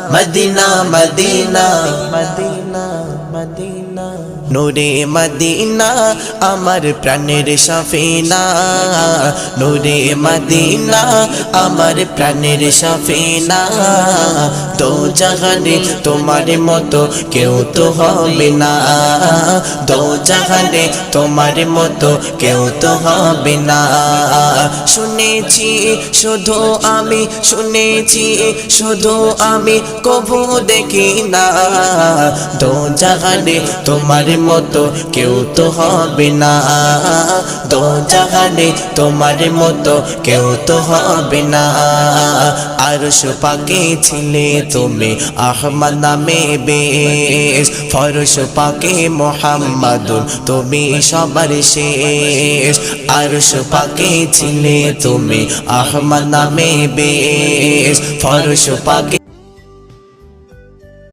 Medina Medina Medina Medina নূরে Medina আমার প্রাণের সফিনা নূরে Medina আমার প্রাণের সফিনা দো জাহানে তোমার মতো কেউ তো হবে না দো জাহানে তোমার মতো কেউ তো হবে না শুনেছি শুধু আমি শুনেছি শুধু আমি কভু দেখি না দো জাহানে তোমার মতো কেউ তো হবে না দো জাহানে তোমার মতো কেউ তো হবে না আরশ পাকে ছিলে তুমি আহমদ নামে বেশ ফরশ পাকে মুহাম্মাদুন তুমি সবার শেষ আরশ পাকে ছিলে তুমি আহমদ নামে বেশ ফরশ পাকে